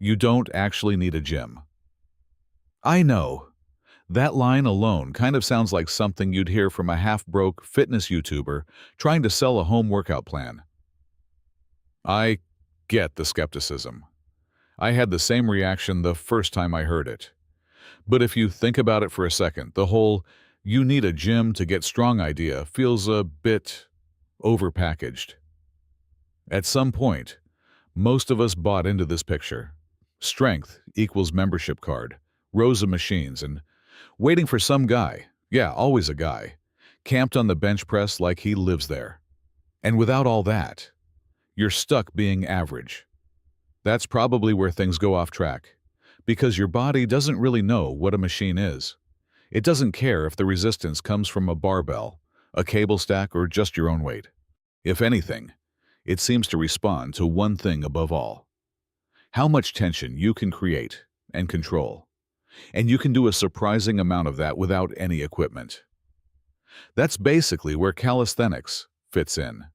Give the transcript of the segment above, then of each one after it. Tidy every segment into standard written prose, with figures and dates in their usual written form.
You don't actually need a gym. I know. That line alone kind of sounds like something you'd hear from a half-broke fitness YouTuber trying to sell a home workout plan. I get the skepticism. I had the same reaction the first time I heard it. But if you think about it for a second, the whole "you need a gym to get strong" idea feels a bit overpackaged. At some point, most of us bought into this picture. Strength equals membership card, rows of machines, and waiting for some guy, yeah, always a guy, camped on the bench press like he lives there. And without all that, you're stuck being average. That's probably where things go off track, because your body doesn't really know what a machine is. It doesn't care if the resistance comes from a barbell, a cable stack, or just your own weight. If anything, it seems to respond to one thing above all: how much tension you can create and control. And you can do a surprising amount of that without any equipment. That's basically where calisthenics fits in.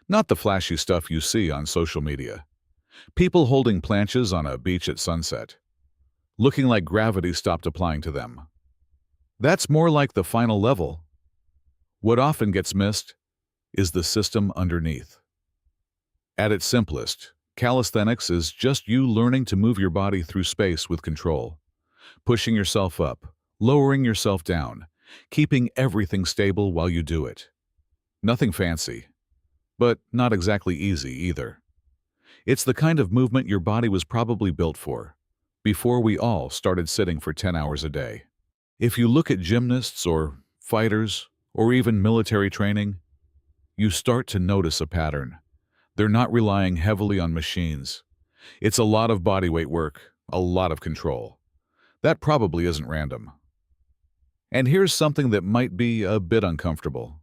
Not the flashy stuff you see on social media. People holding planches on a beach at sunset, looking like gravity stopped applying to them. That's more like the final level. What often gets missed is the system underneath. At its simplest, calisthenics is just you learning to move your body through space with control, pushing yourself up, lowering yourself down, keeping everything stable while you do it. Nothing fancy, but not exactly easy either. It's the kind of movement your body was probably built for, before we all started sitting for 10 hours a day. If you look at gymnasts or fighters or even military training, you start to notice a pattern. They're not relying heavily on machines. It's a lot of bodyweight work, a lot of control. That probably isn't random. And here's something that might be a bit uncomfortable.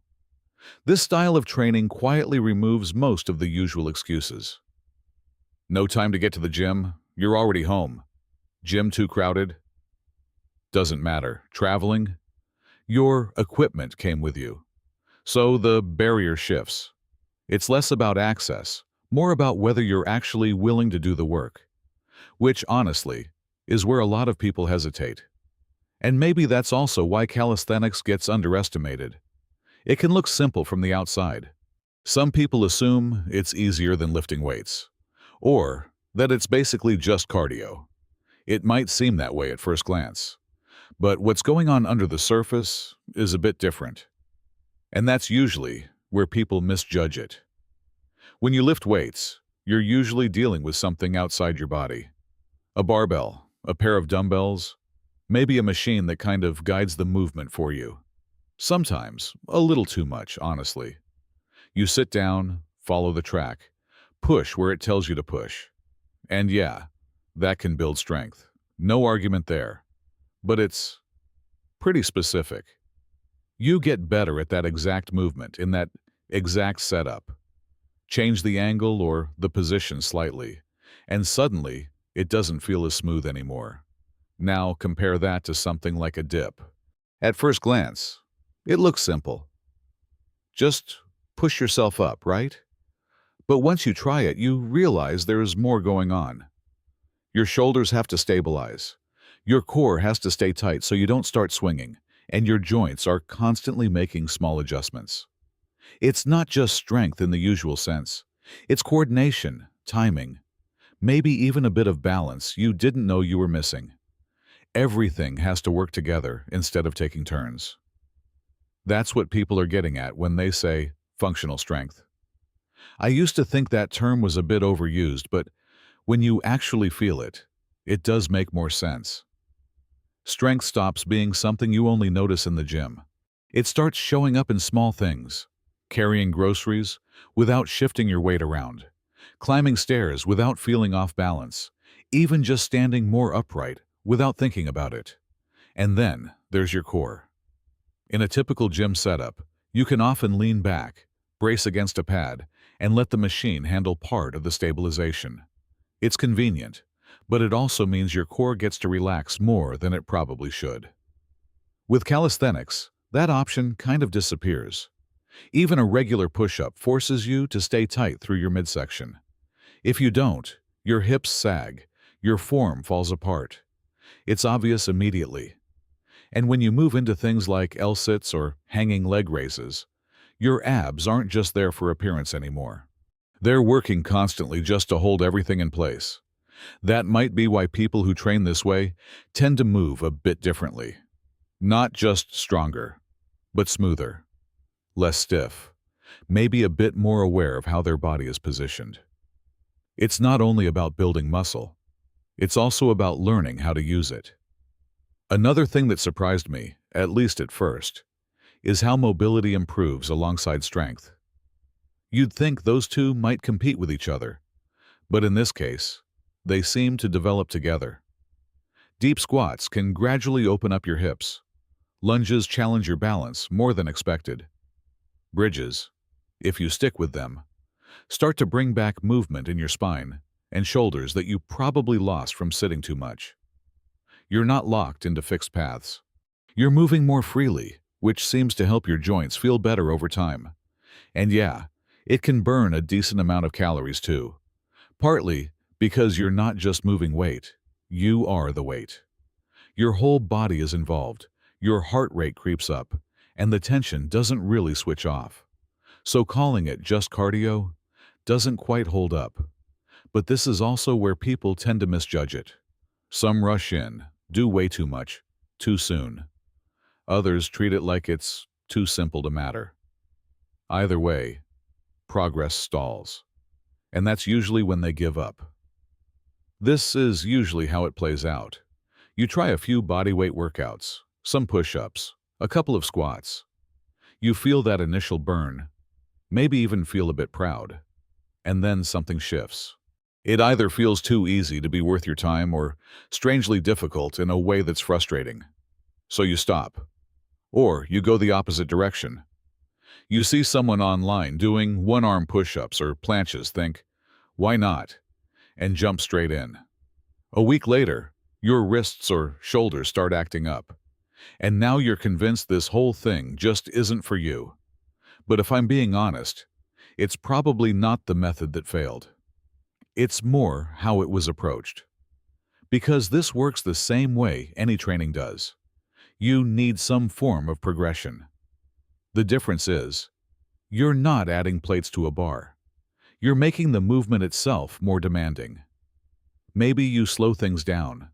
This style of training quietly removes most of the usual excuses. No time to get to the gym, you're already home. Gym too crowded? Doesn't matter. Traveling? Your equipment came with you. So the barrier shifts. It's less about access, more about whether you're actually willing to do the work. Which, honestly, is where a lot of people hesitate. And maybe that's also why calisthenics gets underestimated. It can look simple from the outside. Some people assume it's easier than lifting weights, or that it's basically just cardio. It might seem that way at first glance, but what's going on under the surface is a bit different. And that's usually where people misjudge it. When you lift weights, you're usually dealing with something outside your body. A barbell, a pair of dumbbells, maybe a machine that kind of guides the movement for you. Sometimes a little too much, honestly. You sit down, follow the track, push where it tells you to push. And yeah, that can build strength. No argument there. But it's pretty specific. You get better at that exact movement, in that exact setup. Change the angle or the position slightly, and suddenly it doesn't feel as smooth anymore. Now compare that to something like a dip. At first glance, it looks simple. Just push yourself up, right? But once you try it, you realize there's more going on. Your shoulders have to stabilize. Your core has to stay tight so you don't start swinging, and your joints are constantly making small adjustments. It's not just strength in the usual sense. It's coordination, timing, maybe even a bit of balance you didn't know you were missing. Everything has to work together instead of taking turns. That's what people are getting at when they say functional strength. I used to think that term was a bit overused, but when you actually feel it, it does make more sense. Strength stops being something you only notice in the gym. It starts showing up in small things: carrying groceries without shifting your weight around, climbing stairs without feeling off balance, even just standing more upright without thinking about it. And then there's your core. In a typical gym setup, you can often lean back, brace against a pad, and let the machine handle part of the stabilization. It's convenient, but it also means your core gets to relax more than it probably should. With calisthenics, that option kind of disappears. Even a regular push-up forces you to stay tight through your midsection. If you don't, your hips sag, Your form falls apart. It's obvious immediately. And when you move into things like L-sits or hanging leg raises, your abs aren't just there for appearance anymore. They're working constantly just to hold everything in place. That might be why people who train this way tend to move a bit differently. Not just stronger, but smoother, less stiff, maybe a bit more aware of how their body is positioned. It's not only about building muscle, it's also about learning how to use it. Another thing that surprised me, at least at first, is how mobility improves alongside strength. You'd think those two might compete with each other, but in this case, they seem to develop together. Deep squats can gradually open up your hips. Lunges challenge your balance more than expected. Bridges, if you stick with them, start to bring back movement in your spine and shoulders that you probably lost from sitting too much. You're not locked into fixed paths. You're moving more freely, which seems to help your joints feel better over time. And yeah, it can burn a decent amount of calories too. Partly because you're not just moving weight, you are the weight. Your whole body is involved, your heart rate creeps up, and the tension doesn't really switch off. So calling it just cardio doesn't quite hold up. But this is also where people tend to misjudge it. Some rush in, do way too much, too soon. Others treat it like it's too simple to matter. Either way, progress stalls. And that's usually when they give up. This is usually how it plays out. You try a few bodyweight workouts, some push-ups, a couple of squats. You feel that initial burn, maybe even feel a bit proud. And then something shifts. It either feels too easy to be worth your time or strangely difficult in a way that's frustrating. So you stop. Or you go the opposite direction. You see someone online doing one-arm push-ups or planches, think, why not? And jump straight in. A week later, your wrists or shoulders start acting up. And now you're convinced this whole thing just isn't for you. But if I'm being honest, it's probably not the method that failed. It's more how it was approached. Because this works the same way any training does. You need some form of progression. The difference is, you're not adding plates to a bar. You're making the movement itself more demanding. Maybe you slow things down.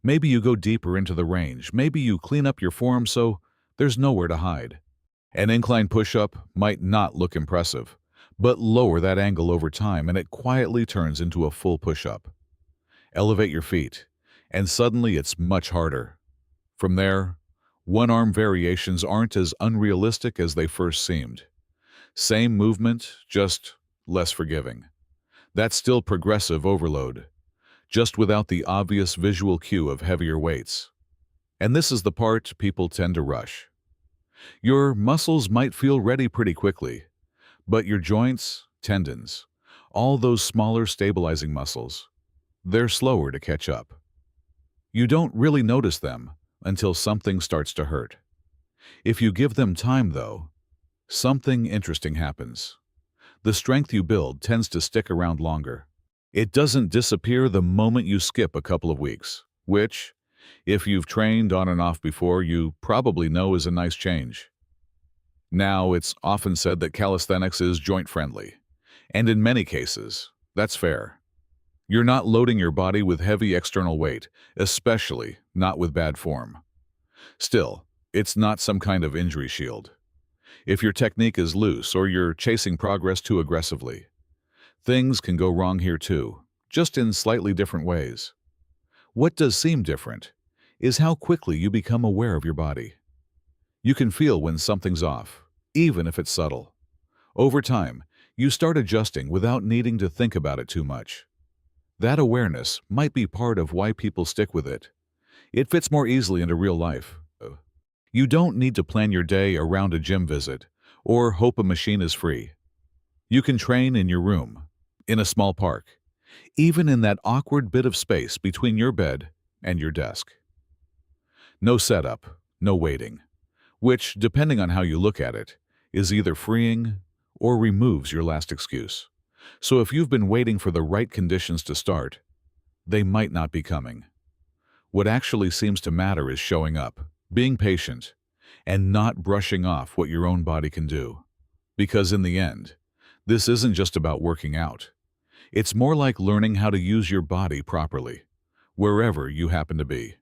Maybe you go deeper into the range. Maybe you clean up your form so there's nowhere to hide. An incline push-up might not look impressive, but lower that angle over time and it quietly turns into a full push-up. Elevate your feet, and suddenly it's much harder. From there, one-arm variations aren't as unrealistic as they first seemed. Same movement, just less forgiving. That's still progressive overload, just without the obvious visual cue of heavier weights. And this is the part people tend to rush. Your muscles might feel ready pretty quickly, but your joints, tendons, all those smaller stabilizing muscles, they're slower to catch up. You don't really notice them until something starts to hurt. If you give them time, though, something interesting happens. The strength you build tends to stick around longer. It doesn't disappear the moment you skip a couple of weeks, which, if you've trained on and off before, you probably know is a nice change. Now, it's often said that calisthenics is joint-friendly, and in many cases, that's fair. You're not loading your body with heavy external weight, especially not with bad form. Still, it's not some kind of injury shield. If your technique is loose or you're chasing progress too aggressively, things can go wrong here too, just in slightly different ways. What does seem different is how quickly you become aware of your body. You can feel when something's off, even if it's subtle. Over time, you start adjusting without needing to think about it too much. That awareness might be part of why people stick with it. It fits more easily into real life. You don't need to plan your day around a gym visit or hope a machine is free. You can train in your room, in a small park, even in that awkward bit of space between your bed and your desk. No setup, no waiting, which, depending on how you look at it, is either freeing or removes your last excuse. So if you've been waiting for the right conditions to start, they might not be coming. What actually seems to matter is showing up, being patient, and not brushing off what your own body can do. Because in the end, this isn't just about working out. It's more like learning how to use your body properly, wherever you happen to be.